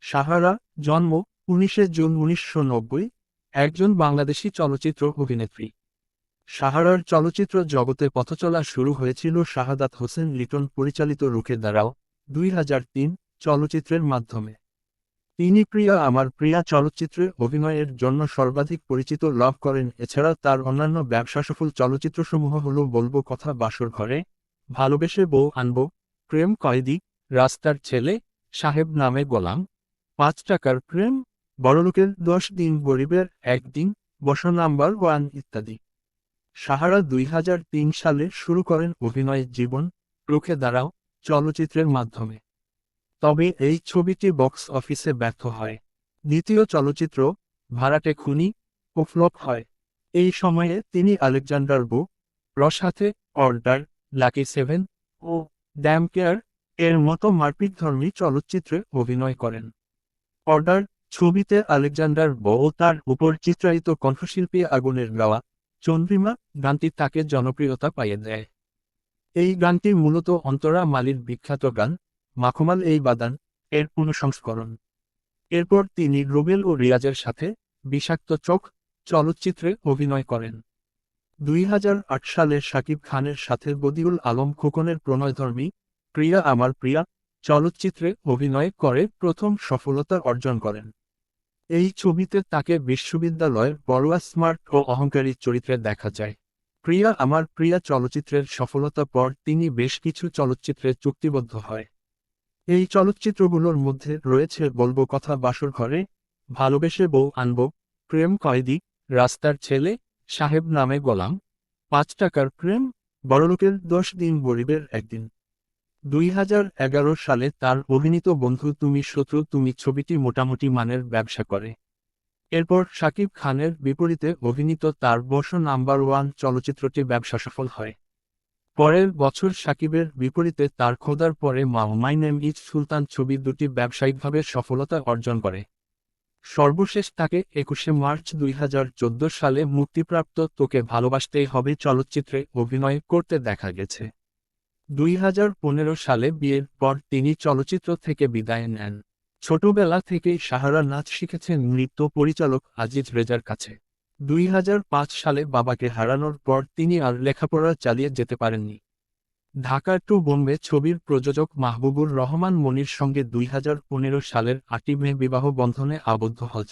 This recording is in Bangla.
সাহারা, জন্ম 19 জুন 1990, একজন বাংলাদেশী চলচ্চিত্র অভিনেত্রী। সাহারার চলচ্চিত্র জগতে পথচলা শুরু হয়েছিল শাহাদাত হোসেন লিটন পরিচালিত রুখে দাঁড়াও 2003 চলচ্চিত্রের মাধ্যমে। তিনি প্রিয়া আমার প্রিয়া চলচ্চিত্রে অভিনয়ের জন্য সর্বাধিক পরিচিত লাভ করেন। এছাড়া তার অন্যান্য ব্যবসাসফল চলচ্চিত্রসমূহ হল বলবো কথা, বাসর ঘরে, ভালোবেসে বউ আনবো, প্রেম কয়েদি, রাস্তার ছেলে, সাহেব নামে গোলাম, 5 টাকার প্রেম, বড়লোকের 10 দিন, গরিবের একদিন, বসো নাম্বার 1 ইত্যাদি। সাহারা 2003 সালে শুরু করেন অভিনয়ের জীবন রুখে দাঁড়াও চলচ্চিত্রের মাধ্যমে। তবে এই ছবিটি বক্স অফিসে ব্যর্থ হয়। দ্বিতীয় চলচ্চিত্র ভাড়াটে খুনি ও ফ্লপ হয়। এই সময়ে তিনি আলেকজান্ডার বু রসাথে, অর্ডার, লাকি 7 ও ড্যাম কেয়ার এর মতো মারপিটধর্মী চলচ্চিত্রে অভিনয় করেন। অর্ডার ছবিতে আলেকজান্ডার বু ও তার উপর চিত্রায়িত কণ্ঠশিল্পী আগুনের গাওয়া চন্দ্রিমা গানটি তাকে জনপ্রিয়তা পাইয়ে দেয়। এই গানটি মূলত অন্তরা মালির বিখ্যাত গান মাখমাল এই বাদান এর পুনঃসংস্করণ। এরপর তিনি রুবেল ও রিয়াজের সাথে বিষাক্ত চোখ চলচ্চিত্রে অভিনয় করেন। 2008 সালে শাকিব খানের সাথে বদিউল আলম খোকনের প্রণয়ধর্মী প্রিয়া আমার প্রিয়া চলচ্চিত্রে অভিনয় করে প্রথম সফলতা অর্জন করেন। এই ছবিতে তাকে বিশ্ববিদ্যালয়ের পড়ুয়া স্মার্ট ও অহংকারী চরিত্রে দেখা যায়। প্রিয়া আমার প্রিয়া চলচ্চিত্রের সফলতার পর তিনি বেশ কিছু চলচ্চিত্রে চুক্তিবদ্ধ হয়। এই চলচ্চিত্রগুলোর মধ্যে রয়েছে বলবো কথা, বাসর ঘরে, ভালোবেসে বউ আনবো, প্রেম কয়েদি, রাস্তার ছেলে, সাহেব নামে গোলাম, 5 টাকার প্রেম, বড়লোকের 10 দিন, গরিবের একদিন। 2011 সালে তার অভিনীত বন্ধু তুমি শত্রু তুমি ছবিটি মোটামুটি মানের ব্যবসা করে। এরপর শাকিব খানের বিপরীতে অভিনীত তার বসো নাম্বার 1 চলচ্চিত্রটি ব্যবসা সফল হয়। পরের বছর শাকিবের বিপরীতে তার খোদার পরে মাই নেম ইজ সুলতান ছবি দুটি ব্যবসায়িকভাবে সফলতা অর্জন করে। সর্বশেষ তাকে 21 মার্চ 2014 সালে মুক্তিপ্রাপ্ত তোকে ভালোবাসতেই হবে চলচ্চিত্রে অভিনয় করতে দেখা গেছে। 2015 সালে বিয়ের পর তিনি চলচ্চিত্র থেকে বিদায় নেন। ছোটবেলা থেকেই সাহারা নাচ শিখেছেন নৃত্য পরিচালক আজিজ রেজার কাছে। 2005 সালে বাবাকে হারানোর পর তিনি আর লেখাপড়া চালিয়ে যেতে পারেননি। ঢাকা টু বোম্বে ছবির প্রযোজক মাহবুবুর রহমান মনির সঙ্গে 2015 সালের 8 মে বিবাহ বন্ধনে আবদ্ধ হন।